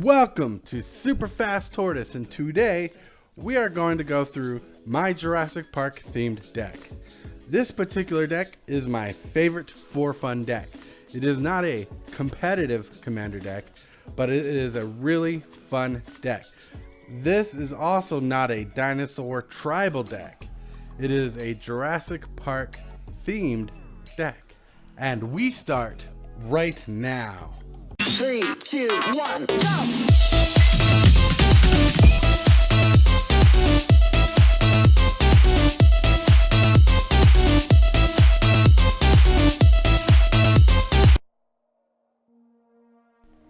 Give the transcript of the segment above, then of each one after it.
Welcome to Super Fast Tortoise, and today we are going to go through my Jurassic Park themed deck. This particular deck is my favorite for fun deck. It is not a competitive commander deck, but it is a really fun deck. This is also not a dinosaur tribal deck. It is a Jurassic Park themed deck. And we start right now. 3, 2, 1, go!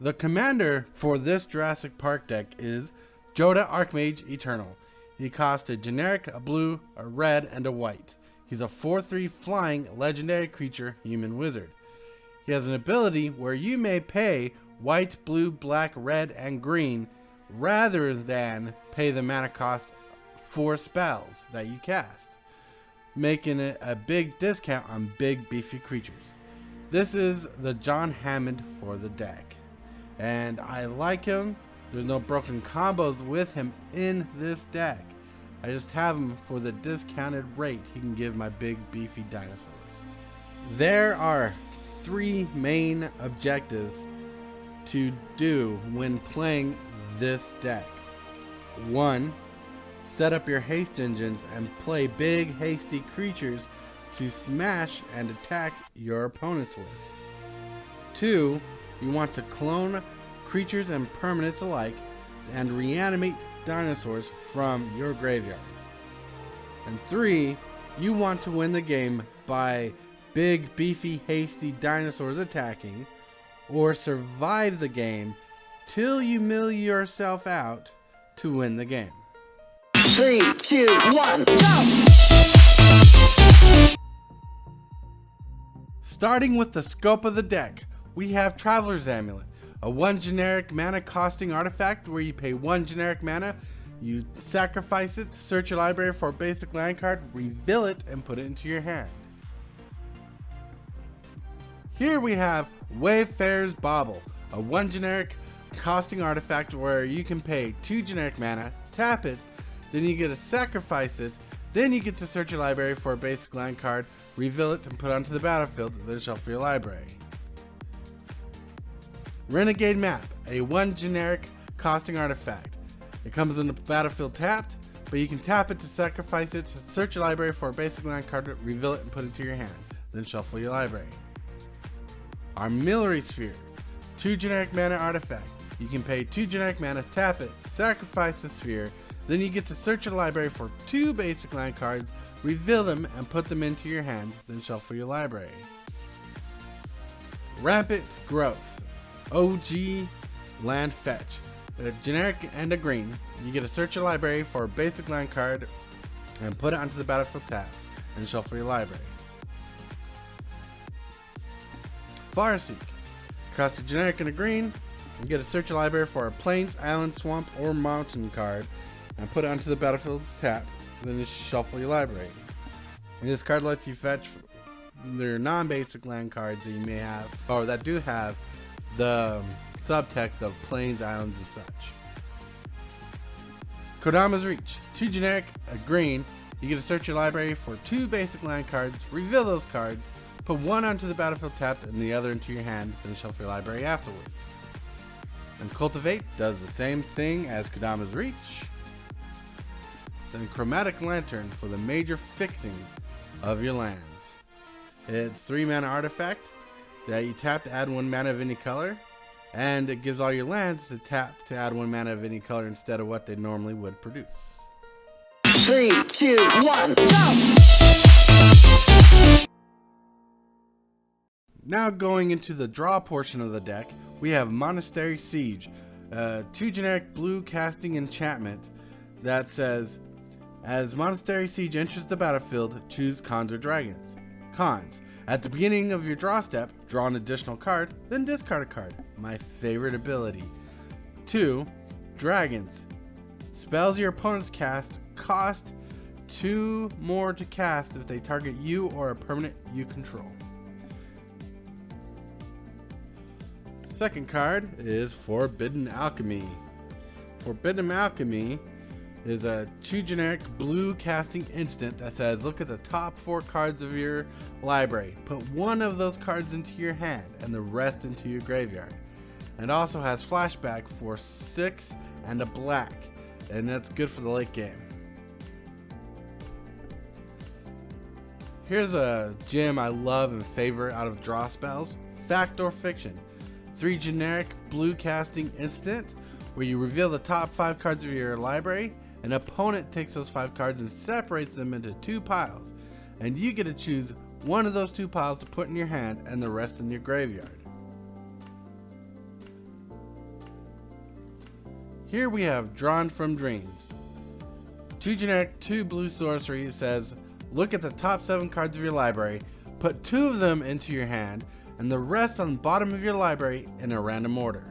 The commander for this Jurassic Park deck is Joda Archmage Eternal. He costs a generic, a blue, a red, and a white. He's a 4/3 flying legendary creature human wizard. He has an ability where you may pay white, blue, black, red, and green rather than pay the mana cost for spells that you cast, making it a big discount on big beefy creatures. This is the John Hammond for the deck, and I like him. There's no broken combos with him in this deck. I just have him for the discounted rate he can give my big beefy dinosaurs. There are 3 main objectives to do when playing this deck. 1. Set up your haste engines and play big hasty creatures to smash and attack your opponents with. 2. You want to clone creatures and permanents alike and reanimate dinosaurs from your graveyard. And 3. You want to win the game by big, beefy, hasty dinosaurs attacking, or survive the game till you mill yourself out to win the game. 3, 2, 1, go! Starting with the scope of the deck, we have Traveler's Amulet, a 1 generic mana costing artifact where you pay 1 generic mana, you sacrifice it, search your library for a basic land card, reveal it, and put it into your hand. Here we have Wayfarer's Bauble, a 1 generic costing artifact where you can pay 2 generic mana, tap it, then you get to sacrifice it, then you get to search your library for a basic land card, reveal it, and put it onto the battlefield, then shuffle your library. Renegade Map, a 1 generic costing artifact. It comes in the battlefield tapped, but you can tap it to sacrifice it, search your library for a basic land card, reveal it, and put it to your hand, then shuffle your library. Armillary Sphere, 2 generic mana artifact. You can pay 2 generic mana, tap it, sacrifice the sphere, then you get to search your library for 2 basic land cards, reveal them, and put them into your hand, then shuffle your library. Rampant Growth, OG Land Fetch, a generic and a green. You get to search your library for a basic land card and put it onto the battlefield tap, and shuffle your library. Farseek, cost a generic and a green. You get to search your library for a plains, island, swamp, or mountain card and put it onto the battlefield tapped, then you shuffle your library. And this card lets you fetch their non-basic land cards that you may have, or that do have the subtext of plains, islands, and such. Kodama's Reach, 2 generic, a green. You get to search your library for 2 basic land cards, reveal those cards, put 1 onto the battlefield tapped and the other into your hand, then shuffle your library afterwards. And Cultivate does the same thing as Kodama's Reach. Then Chromatic Lantern for the major fixing of your lands. It's 3 mana artifact that you tap to add 1 mana of any color, and it gives all your lands to tap to add 1 mana of any color instead of what they normally would produce. 3, 2, 1, go! Now going into the draw portion of the deck, we have Monastery Siege, 2 generic blue casting enchantment that says, as Monastery Siege enters the battlefield, choose cons or dragons. Cons: at the beginning of your draw step, draw an additional card, then discard a card. My favorite ability. 2. Dragons: spells your opponents cast cost 2 more to cast if they target you or a permanent you control. second card is Forbidden Alchemy. Forbidden Alchemy is a 2 generic blue casting instant that says look at the top 4 cards of your library. Put one of those cards into your hand and the rest into your graveyard. And it also has flashback for 6 and a black, and that's good for the late game. Here's a gem I love and favor out of draw spells, Fact or Fiction. 3 generic blue casting instant where you reveal the top 5 cards of your library. An opponent takes those 5 cards and separates them into 2 piles, and you get to choose one of those 2 piles to put in your hand and the rest in your graveyard. Here we have Drawn from Dreams. 2 generic, 2 blue sorcery says look at the top 7 cards of your library, put 2 of them into your hand and the rest on the bottom of your library in a random order.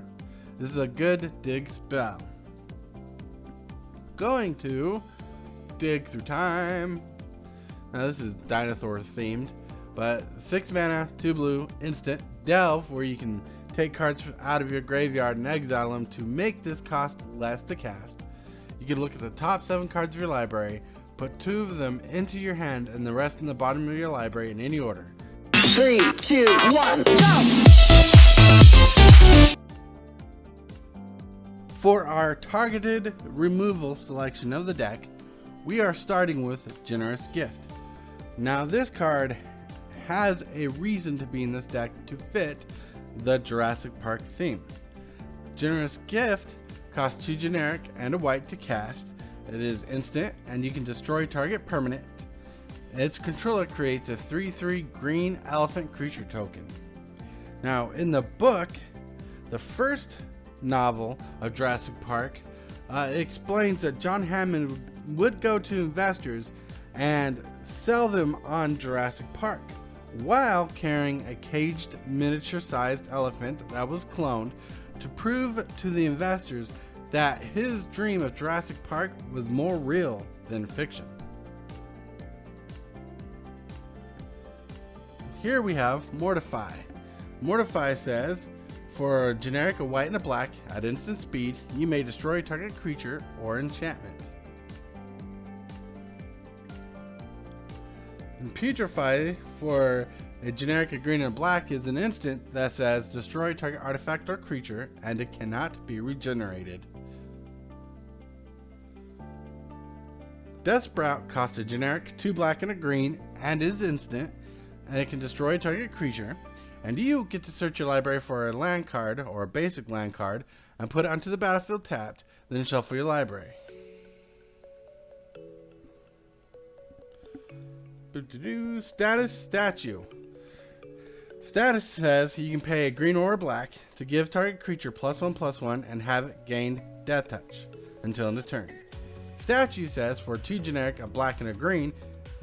This is a good dig spell. Going to dig through time. Now this is Dinosaurs themed, but 6 mana, 2 blue, instant, Delve, where you can take cards out of your graveyard and exile them to make this cost less to cast. You can look at the top 7 cards of your library, put 2 of them into your hand and the rest in the bottom of your library in any order. 3, 2, 1, jump! For our targeted removal selection of the deck, we are starting with Generous Gift. Now this card has a reason to be in this deck to fit the Jurassic Park theme. Generous Gift costs 2 generic and a white to cast. It is instant and you can destroy target permanent. Its controller creates a 3/3 green elephant creature token. Now in the book, the first novel of Jurassic Park, explains that John Hammond would go to investors and sell them on Jurassic Park while carrying a caged miniature-sized elephant that was cloned to prove to the investors that his dream of Jurassic Park was more real than fiction. Here we have Mortify. Mortify says for a generic, a white and a black, at instant speed, you may destroy target creature or enchantment. And Putrefy for a generic, a green and a black is an instant that says destroy target artifact or creature and it cannot be regenerated. Death Sprout costs a generic, 2 black and a green and is instant and it can destroy a target creature. And you get to search your library for a land card or a basic land card and put it onto the battlefield tapped, then shuffle your library. Status Statue. Status says you can pay a green or a black to give target creature +1/+1 and have it gain Death Touch until end of turn. Statue says for 2 generic, a black and a green,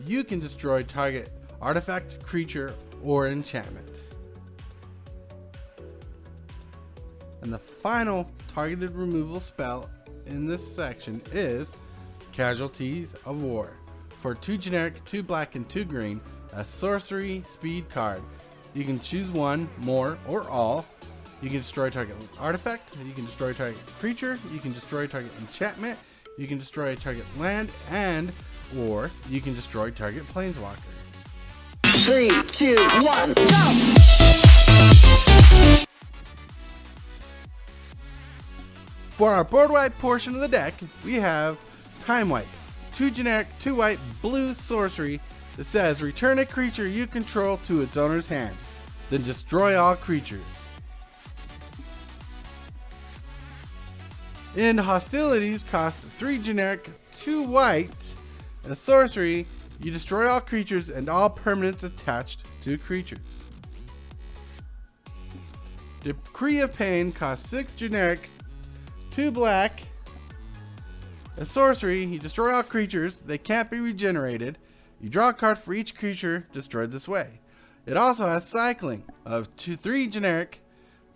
you can destroy target artifact, creature, or enchantment. And the final targeted removal spell in this section is Casualties of War. For 2 generic, 2 black and 2 green, a sorcery speed card. You can choose one, more, or all. You can destroy target artifact, you can destroy target creature, you can destroy target enchantment, you can destroy target land, and or you can destroy target planeswalker. 3, 2, 1, jump! For our board wipe portion of the deck, we have Time Wipe. 2 generic, 2 white, blue sorcery that says return a creature you control to its owner's hand, then destroy all creatures. In Hostilities, cost 3 generic, 2 white, a sorcery, you destroy all creatures and all permanents attached to creatures. Decree of Pain costs 6 generic, 2 black, a sorcery, you destroy all creatures, they can't be regenerated, you draw a card for each creature destroyed this way. It also has cycling of 3 generic,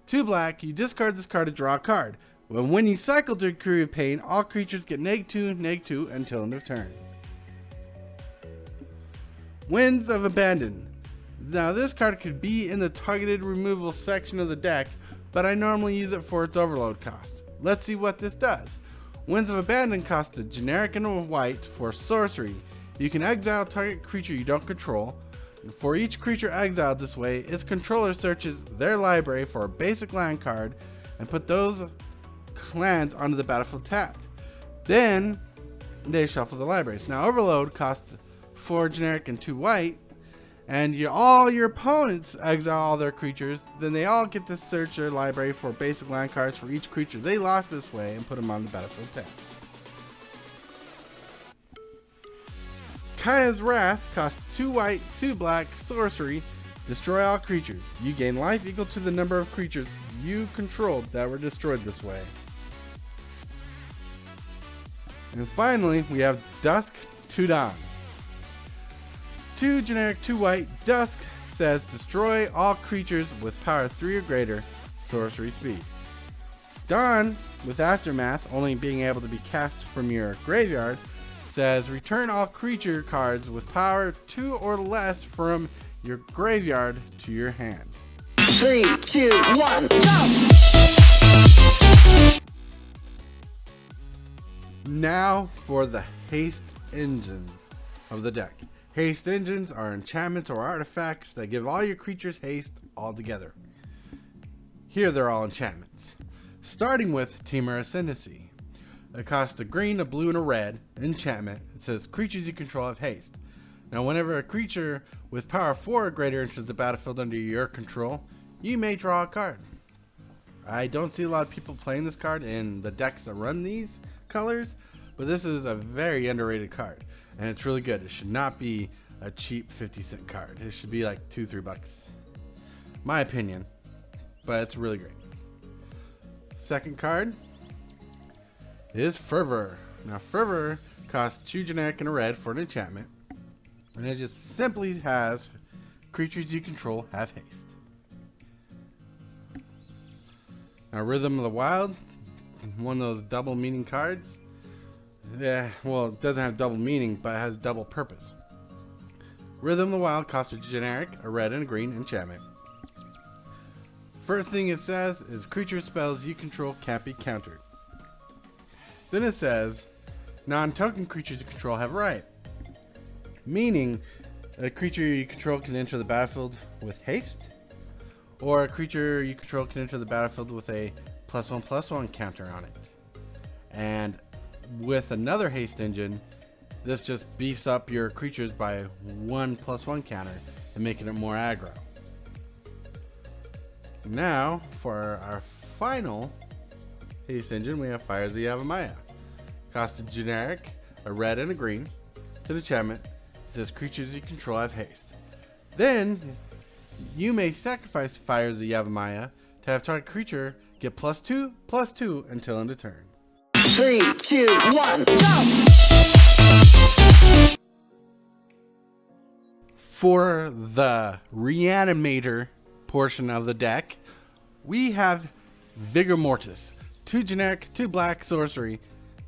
2 black, you discard this card to draw a card. When you cycle to Decree of Pain, all creatures get -2/-2 until end of turn. Winds of Abandon. Now this card could be in the targeted removal section of the deck but I normally use it for its overload cost. Let's see what this does. Winds of Abandon costs a generic and a white for sorcery. You can exile target creature you don't control. For each creature exiled this way, its controller searches their library for a basic land card and put those lands onto the battlefield tapped. Then they shuffle the libraries. Now overload costs 4 generic and 2 white, and all your opponents exile all their creatures. Then they all get to search their library for basic land cards for each creature they lost this way and put them on the battlefield tapped. Kaya's Wrath costs 2 white, 2 black, sorcery, destroy all creatures. You gain life equal to the number of creatures you controlled that were destroyed this way. And finally, we have Dusk to Dawn. 2 generic, 2 white, Dusk says destroy all creatures with power 3 or greater, sorcery speed. Dawn, with Aftermath only being able to be cast from your graveyard, says return all creature cards with power 2 or less from your graveyard to your hand. 3, 2, 1, jump! Now for the haste engines of the deck. Haste engines are enchantments or artifacts that give all your creatures haste all together. Here they're all enchantments. Starting with Temur Ascendancy. It costs a green, a blue, and a red enchantment. It says creatures you control have haste. Now whenever a creature with power 4 or greater enters the battlefield under your control, you may draw a card. I don't see a lot of people playing this card in the decks that run these colors, but this is a very underrated card, and it's really good. It should not be a cheap 50-cent card. It should be like $2-3. My opinion, but it's really great. Second card is Fervor. Now Fervor costs 2 generic and a red for an enchantment, and it just simply has creatures you control have haste. Now Rhythm of the Wild, one of those double meaning cards. Yeah, well, it doesn't have double meaning, but it has double purpose. Rhythm of the Wild costs a generic, a red, and a green enchantment. First thing it says is creature spells you control can't be countered. Then it says non-token creatures you control have right, meaning a creature you control can enter the battlefield with haste, or a creature you control can enter the battlefield with a +1/+1 counter on it. And with another haste engine, this just beefs up your creatures by 1/+1 counter and making it more aggro. Now for our final haste engine, we have Fires of Yavimaya. Cost a generic, a red, and a green. It's an enchantment. It says creatures you control have haste. Then you may sacrifice Fires of Yavimaya to have target creature get +2/+2 until end of turn. 3, 2, 1, jump! For the Reanimator portion of the deck, we have Vigor Mortis. 2 generic, 2 black, sorcery.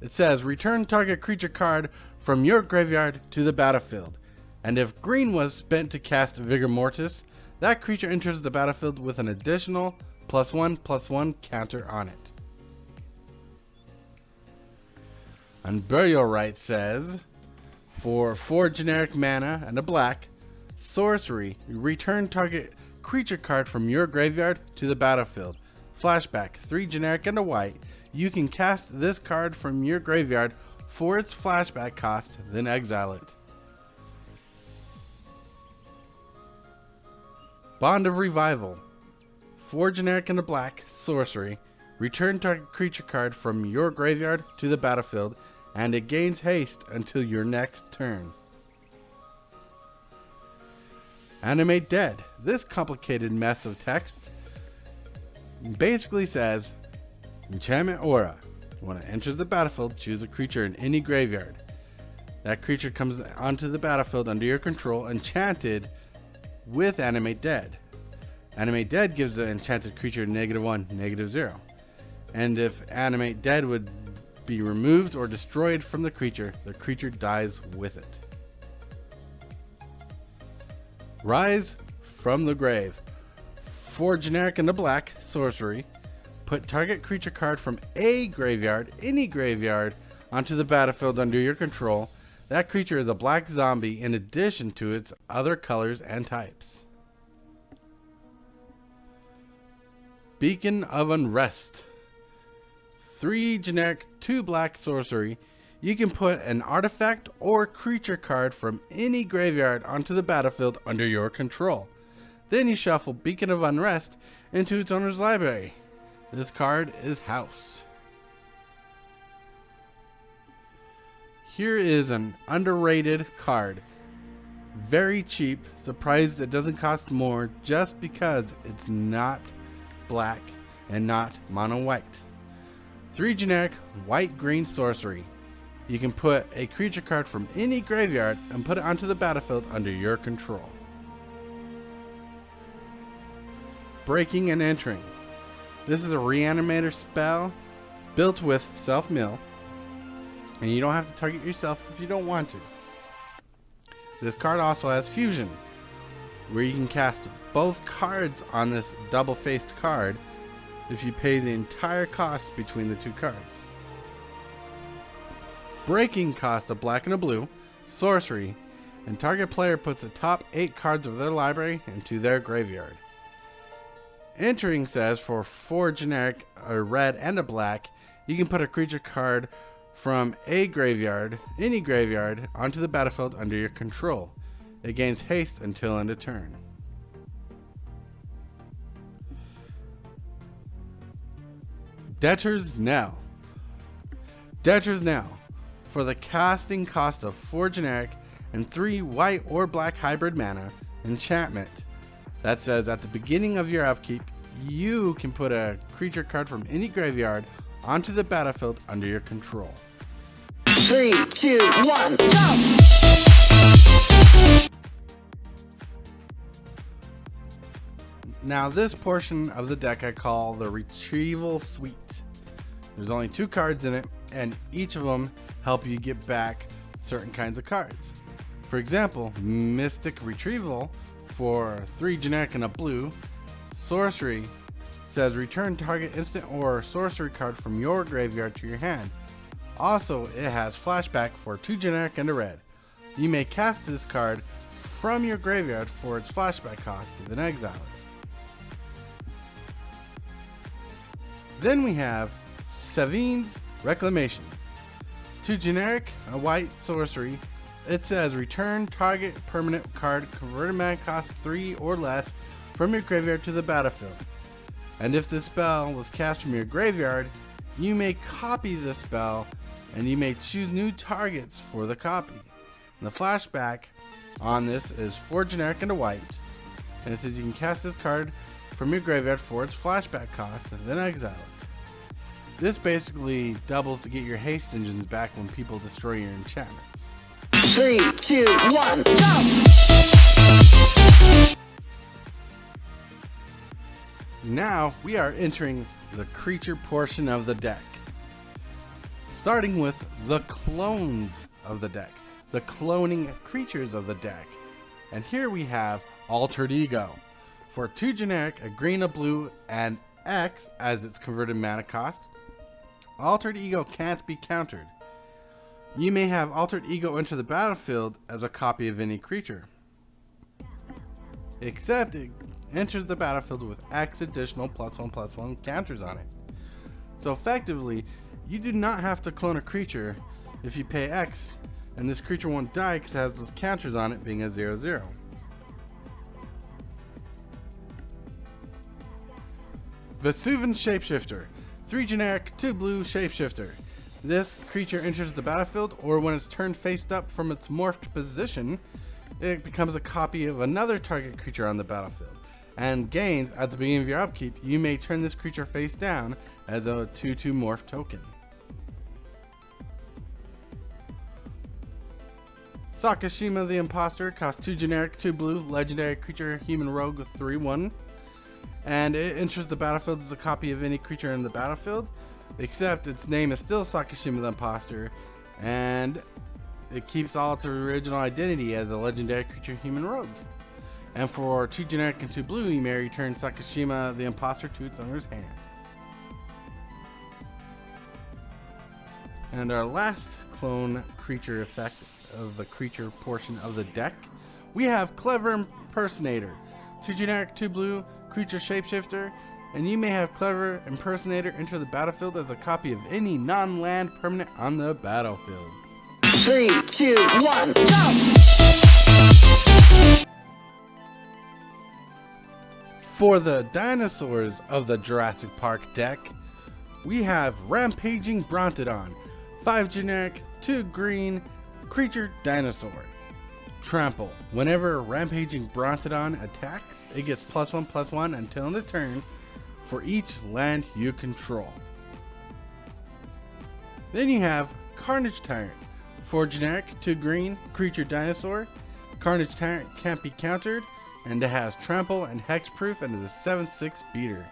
It says return target creature card from your graveyard to the battlefield. And if green was spent to cast Vigor Mortis, that creature enters the battlefield with an additional +1/+1 counter on it. And Burial Rite says for 4 generic mana and a black, sorcery, return target creature card from your graveyard to the battlefield. Flashback, 3 generic and a white. You can cast this card from your graveyard for its flashback cost, then exile it. Bond of Revival. 4 generic and a black, sorcery. Return target creature card from your graveyard to the battlefield, and it gains haste until your next turn. Animate Dead. This complicated mess of text basically says enchantment aura. When it enters the battlefield, choose a creature in any graveyard. That creature comes onto the battlefield under your control enchanted with Animate Dead. Animate Dead gives the enchanted creature -1, -0. And if Animate Dead would be removed or destroyed from the creature dies with it. Rise from the Grave. 4 generic and a black sorcery. Put target creature card from a graveyard, any graveyard, onto the battlefield under your control. That creature is a black zombie in addition to its other colors and types. Beacon of Unrest. 3 generic, 2 black sorcery. You can put an artifact or creature card from any graveyard onto the battlefield under your control. Then you shuffle Beacon of Unrest into its owner's library. This card is House. Here is an underrated card. Very cheap, surprised it doesn't cost more just because it's not black and not mono white. 3 generic white-green sorcery. You can put a creature card from any graveyard and put it onto the battlefield under your control. Breaking and Entering. This is a reanimator spell built with self-mill, and you don't have to target yourself if you don't want to. This card also has Fusion, where you can cast both cards on this double-faced card if you pay the entire cost between the 2 cards. Breaking costs a black and a blue, sorcery, and target player puts the top 8 cards of their library into their graveyard. Entering says for 4 generic, a red and a black, you can put a creature card from a graveyard, any graveyard, onto the battlefield under your control. It gains haste until end of turn. Debtor's Knell. Debtor's Knell. For the casting cost of 4 generic and 3 white or black hybrid mana, enchantment that says at the beginning of your upkeep, you can put a creature card from any graveyard onto the battlefield under your control. 3, 2, 1, jump! Now this portion of the deck I call the Retrieval Suite. There's only 2 cards in it, and each of them help you get back certain kinds of cards. For example, Mystic Retrieval for 3 generic and a blue. Sorcery says return target instant or sorcery card from your graveyard to your hand. Also, it has flashback for 2 generic and a red. You may cast this card from your graveyard for its flashback cost, then exile it. Then we have Sevin's Reclamation. 2 generic, a white sorcery. It says return target permanent card converted mana cost 3 or less from your graveyard to the battlefield. And if this spell was cast from your graveyard, you may copy the spell and you may choose new targets for the copy. And the flashback on this is 4 generic and a white. And it says you can cast this card from your graveyard for its flashback cost and then exile it. This basically doubles to get your haste engines back when people destroy your enchantments. 3, 2, 1, jump! Now we are entering the creature portion of the deck. Starting with the clones of the deck, the cloning creatures of the deck. And here we have Altered Ego. For 2 generic, a green, a blue, and X as its converted mana cost. Altered Ego can't be countered. You may have Altered Ego enter the battlefield as a copy of any creature, except it enters the battlefield with X additional +1/+1 counters on it. So effectively, you do not have to clone a creature if you pay X, and this creature won't die because it has those counters on it being a 0/0. Vesuvian Shapeshifter. 3 generic, 2 blue shapeshifter. This creature enters the battlefield, or when it's turned face up from its morphed position, it becomes a copy of another target creature on the battlefield, and gains at the beginning of your upkeep. You may turn this creature face down as a 2/2 morph token. Sakashima the Imposter costs 2 generic, 2 blue, legendary creature, human rogue with 3/1. And it enters the battlefield as a copy of any creature in the battlefield, except its name is still Sakashima the Imposter, and it keeps all its original identity as a legendary creature human rogue. And for 2 generic and 2 blue, you may return Sakashima the Imposter to its owner's hand. And our last clone creature effect of the creature portion of the deck, we have Clever Impersonator. 2 generic, 2 blue, creature shapeshifter, and you may have Clever Impersonator enter the battlefield as a copy of any non-land permanent on the battlefield. 3, 2, 1, jump! For the Dinosaurs of the Jurassic Park deck, we have Rampaging Brontodon. 5 generic, 2 green, creature dinosaur. Trample. Whenever Rampaging Brontodon attacks, it gets +1/+1 until end of turn for each land you control. Then you have Carnage Tyrant. 4 generic, 2 green, creature dinosaur. Carnage Tyrant can't be countered, and it has trample and hexproof and is a 7/6 beater.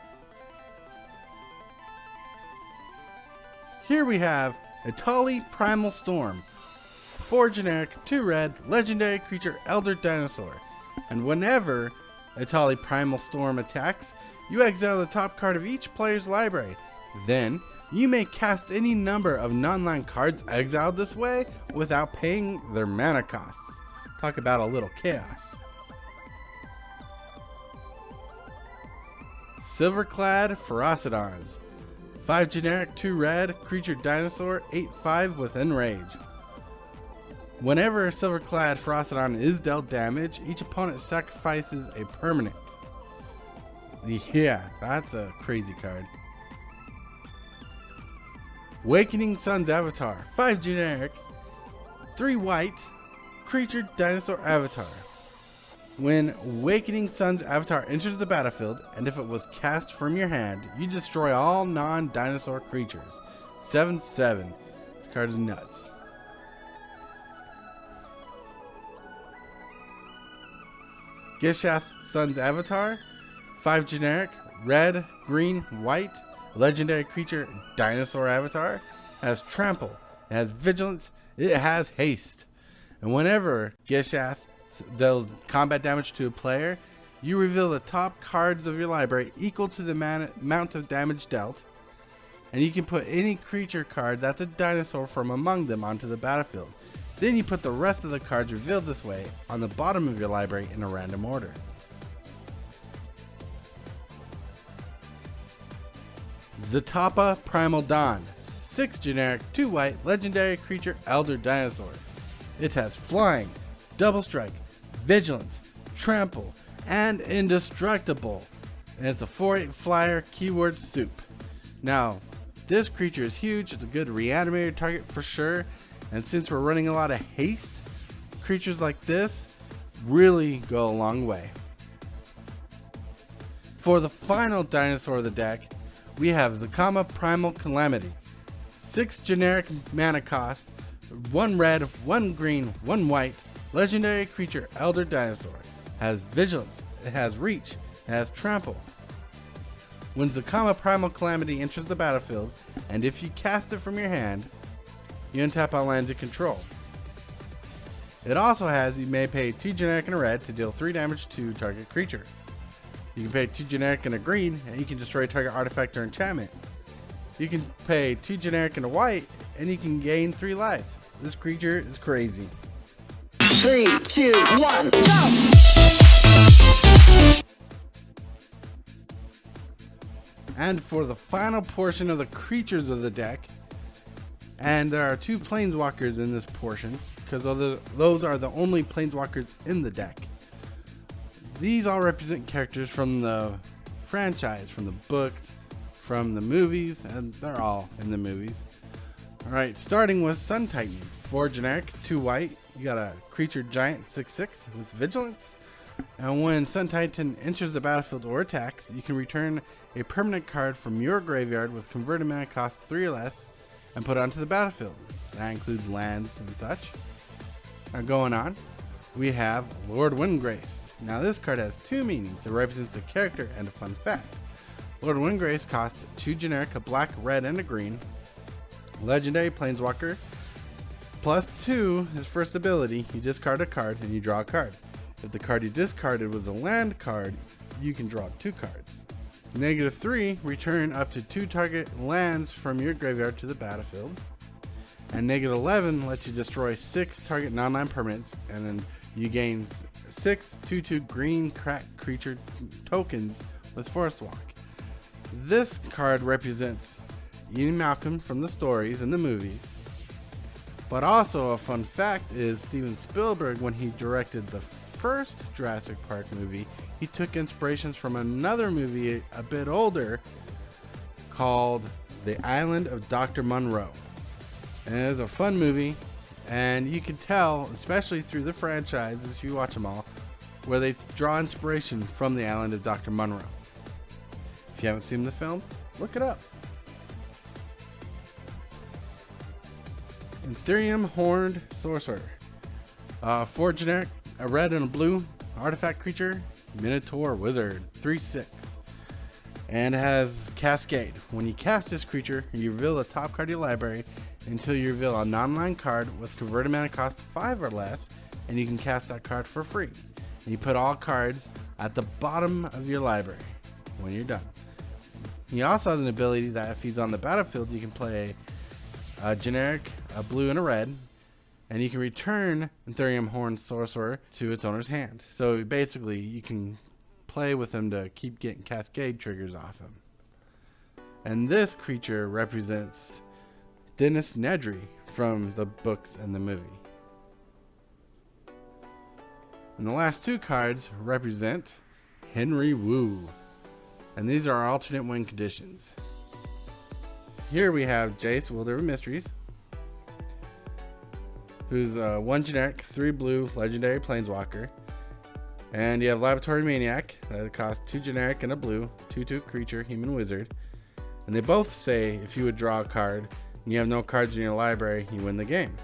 Here we have Itali Primal Storm. 4 generic, 2 red, legendary creature elder dinosaur. And whenever Itali Primal Storm attacks, you exile the top card of each player's library. Then, you may cast any number of non-land cards exiled this way without paying their mana costs. Talk about a little chaos. Silverclad Ferocidons. 5 generic, 2 red, creature dinosaur, 8/5 with enrage. Whenever a Silverclad Ferocidon is dealt damage, each opponent sacrifices a permanent. Yeah, that's a crazy card. Awakening Sun's Avatar. 5 generic, 3 white, creature dinosaur avatar. When Awakening Sun's Avatar enters the battlefield, and if it was cast from your hand, you destroy all non-dinosaur creatures. 7/7. This card is nuts. Gishath Sun's Avatar. 5 generic, red, green, white, legendary creature dinosaur avatar. Has trample, it has vigilance, it has haste. And whenever Gishath deals combat damage to a player, you reveal the top cards of your library equal to the amount of damage dealt, and you can put any creature card that's a dinosaur from among them onto the battlefield. Then you put the rest of the cards revealed this way on the bottom of your library in a random order. Zetapa Primal Dawn. 6 generic, 2 white, legendary creature elder dinosaur. It has flying, double strike, vigilance, trample, and indestructible. And it's a 4/8 flyer, keyword soup. Now, this creature is huge, it's a good reanimated target for sure, and since we're running a lot of haste, creatures like this really go a long way. For the final dinosaur of the deck, we have Zakama Primal Calamity. 6 generic mana cost, 1 red, 1 green, 1 white, legendary creature elder dinosaur. Has vigilance, it has reach, it has trample. When Zakama Primal Calamity enters the battlefield, and if you cast it from your hand, you untap all lands you control. It also has, you may pay 2 generic and a red to deal 3 damage to target creature. You can pay 2 generic and a green, and you can destroy target artifact or enchantment. You can pay 2 generic and a white, and you can gain 3 life. This creature is crazy. 3, 2, 1, jump! And for the final portion of the creatures of the deck, and there are 2 Planeswalkers in this portion, because those are the only Planeswalkers in the deck. These all represent characters from the franchise, from the books, from the movies, and they're all in the movies. Alright, starting with Sun Titan. 4 generic, 2 white. You got a creature giant 6/6 with vigilance. And when Sun Titan enters the battlefield or attacks, you can return a permanent card from your graveyard with converted mana cost 3 or less and put it onto the battlefield. That includes lands and such. Now going on, we have Lord Windgrace. Now this card has 2 meanings. It represents a character and a fun fact. Lord Windgrace costs 2 generic, a black, red, and a green. Legendary Planeswalker. +2, his first ability, you discard a card and you draw a card. If the card you discarded was a land card, you can draw 2 cards. -3, return up to 2 target lands from your graveyard to the battlefield. And -11 lets you destroy 6 target non-land permanents, and then you gain 6 2/2 green crack creature tokens with Forest Walk. This card represents Ian Malcolm from the stories and the movies. But also a fun fact is Steven Spielberg, when he directed the first Jurassic Park movie, he took inspirations from another movie a bit older called The Island of Dr. Monroe. And it was a fun movie, and you can tell, especially through the franchises, if you watch them all, where they draw inspiration from the Island of Dr. Monroe. If you haven't seen the film, look it up. Ethereum Horned Sorcerer. 4 generic, a red and a blue artifact creature, Minotaur Wizard, 3/6. And it has Cascade. When you cast this creature, you reveal the top card of your library until you reveal a non-land card with converted mana cost 5 or less, and you can cast that card for free. And you put all cards at the bottom of your library when you're done. He also has an ability that if he's on the battlefield, you can play a generic, a blue and a red, and you can return Ethereum Horned Sorcerer to its owner's hand. So basically, you can play with him to keep getting Cascade triggers off him. And this creature represents Dennis Nedry from the books and the movie. And the last 2 cards represent Henry Wu. And these are our alternate win conditions. Here we have Jace, Wielder of Mysteries, who's 1 generic, 3 blue, legendary planeswalker. And you have Laboratory Maniac, that costs 2 generic and a blue, 2/2 creature, human wizard. And they both say if you would draw a card and you have no cards in your library, you win the game.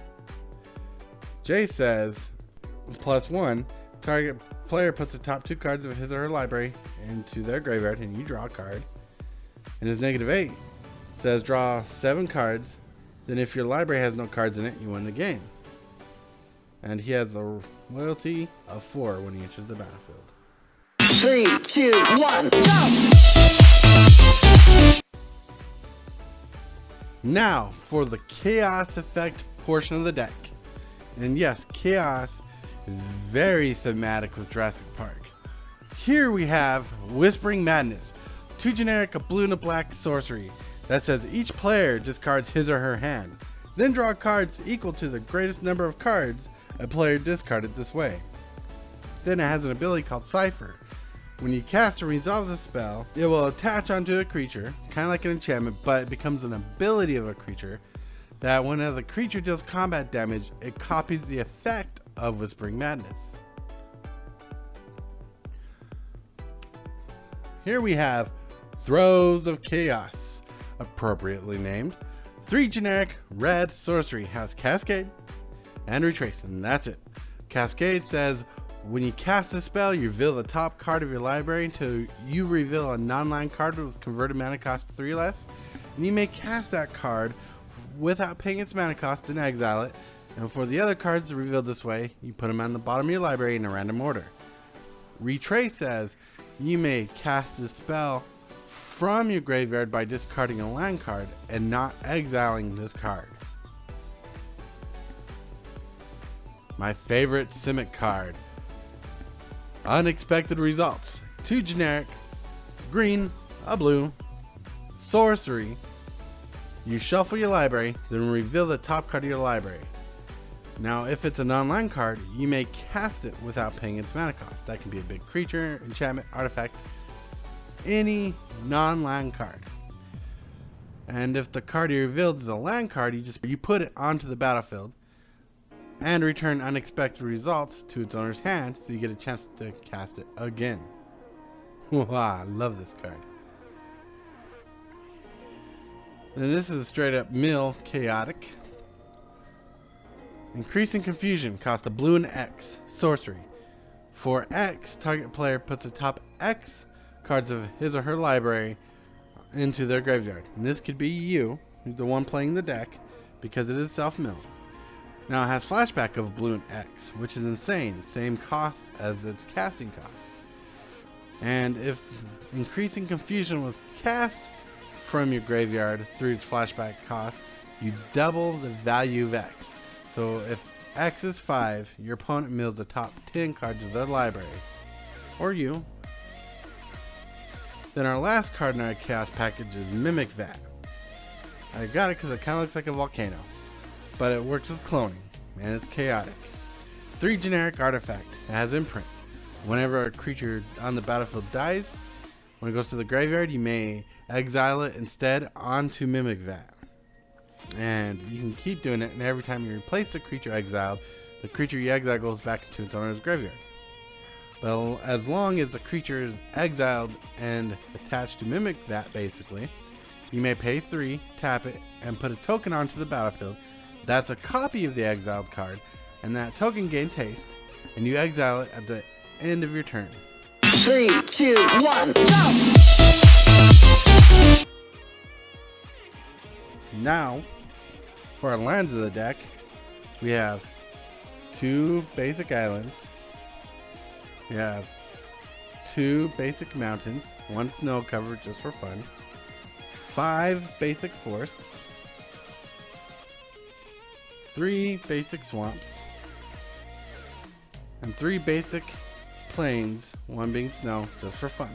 Jay says, +1, target player puts the top 2 cards of his or her library into their graveyard and you draw a card. And his -8 says draw 7 cards, then if your library has no cards in it, you win the game. And he has a loyalty of 4 when he enters the battlefield. 3, 2, 1, jump! Now for the Chaos Effect portion of the deck. And yes, Chaos is very thematic with Jurassic Park. Here we have Whispering Madness, 2 generic, a blue and a black sorcery that says each player discards his or her hand, then draw cards equal to the greatest number of cards a player discarded this way. Then it has an ability called Cipher. When you cast or resolve the spell, it will attach onto a creature, kind of like an enchantment, but it becomes an ability of a creature that when the creature deals combat damage, it copies the effect of Whispering Madness. Here we have Throes of Chaos, appropriately named. 3 generic, red sorcery, has Cascade and Retrace, and that's it. Cascade says when you cast a spell, you reveal the top card of your library until you reveal a non-land card with converted mana cost 3 or less, and you may cast that card without paying its mana cost and exile it. And for the other cards revealed this way, you put them on the bottom of your library in a random order. Retrace says you may cast a spell from your graveyard by discarding a land card and not exiling this card. My favorite Simic card, Unexpected Results. 2 generic, green, a blue, sorcery. You shuffle your library, then reveal the top card of your library. Now, if it's a non-land card, you may cast it without paying its mana cost. That can be a big creature, enchantment, artifact, any non-land card. And if the card you revealed is a land card, you put it onto the battlefield and return Unexpected Results to its owner's hand, so you get a chance to cast it again. Wow, I love this card. And this is a straight up mill chaotic. Increasing Confusion, cost a blue and X, sorcery. For X, target player puts the top X cards of his or her library into their graveyard. And this could be you, the one playing the deck, because it is self-mill. Now it has flashback of blue and X, which is insane, same cost as its casting cost. And if increasing confusion was cast from your graveyard through its flashback cost, you double the value of X. So if X is 5, your opponent mills the top 10 cards of their library, or you. Then our last card in our chaos package is Mimic Vat. I got it because it kind of looks like a volcano, but it works with cloning, and it's chaotic. 3 generic artifact. It has imprint. Whenever a creature on the battlefield dies, when it goes to the graveyard, you may exile it instead onto Mimic Vat. And you can keep doing it, and every time you replace the creature exiled, the creature you exile goes back into its owner's graveyard. But as long as the creature is exiled and attached to Mimic Vat, basically, you may pay 3, tap it, and put a token onto the battlefield. That's a copy of the exiled card, and that token gains haste, and you exile it at the end of your turn. 3, 2, 1, jump! Now, for our lands of the deck, we have 2 basic islands. We have 2 basic mountains, 1 snow covered just for fun, 5 basic forests, 3 basic swamps, and 3 basic plains, 1 being snow just for fun.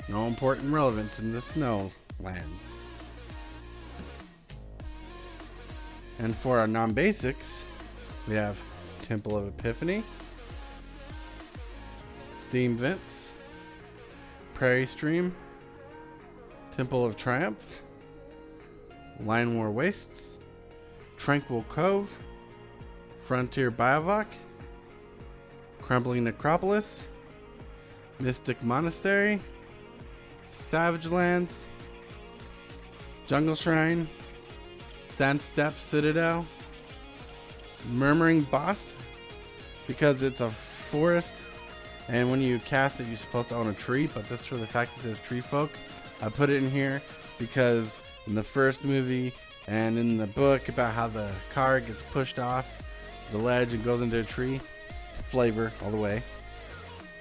No important relevance in the snow lands. And for our non-basics, we have Temple of Epiphany, Steam Vents, Prairie Stream, Temple of Triumph, Line War Wastes, Tranquil Cove, Frontier Biovac, Crumbling Necropolis, Mystic Monastery, Savage Lands, Jungle Shrine, Sandstep Citadel, Murmuring Boss, because it's a forest, and when you cast it, you're supposed to own a tree, but just for the fact it says Tree Folk, I put it in here because in the first movie and in the book about how the car gets pushed off the ledge and goes into a tree, flavor all the way.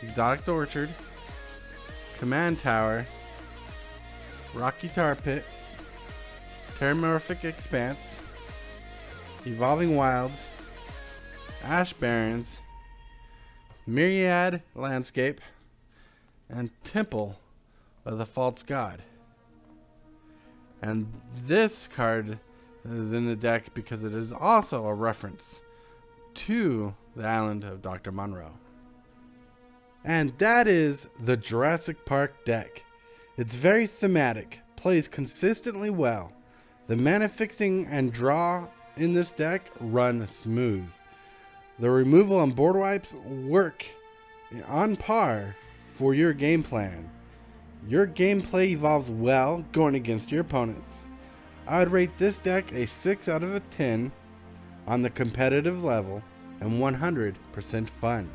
Exotic Orchard, Command Tower, Rocky Tar Pit, Terramorphic Expanse, Evolving Wilds, Ash Barrens, Myriad Landscape, and Temple of the False God. And this card is in the deck because it is also a reference to the island of Dr. Monroe. And that is the Jurassic Park deck. It's very thematic, plays consistently well. The mana fixing and draw in this deck run smooth. The removal and board wipes work on par for your game plan. Your gameplay evolves well going against your opponents. I would rate this deck a 6 out of 10 on the competitive level and 100% fun.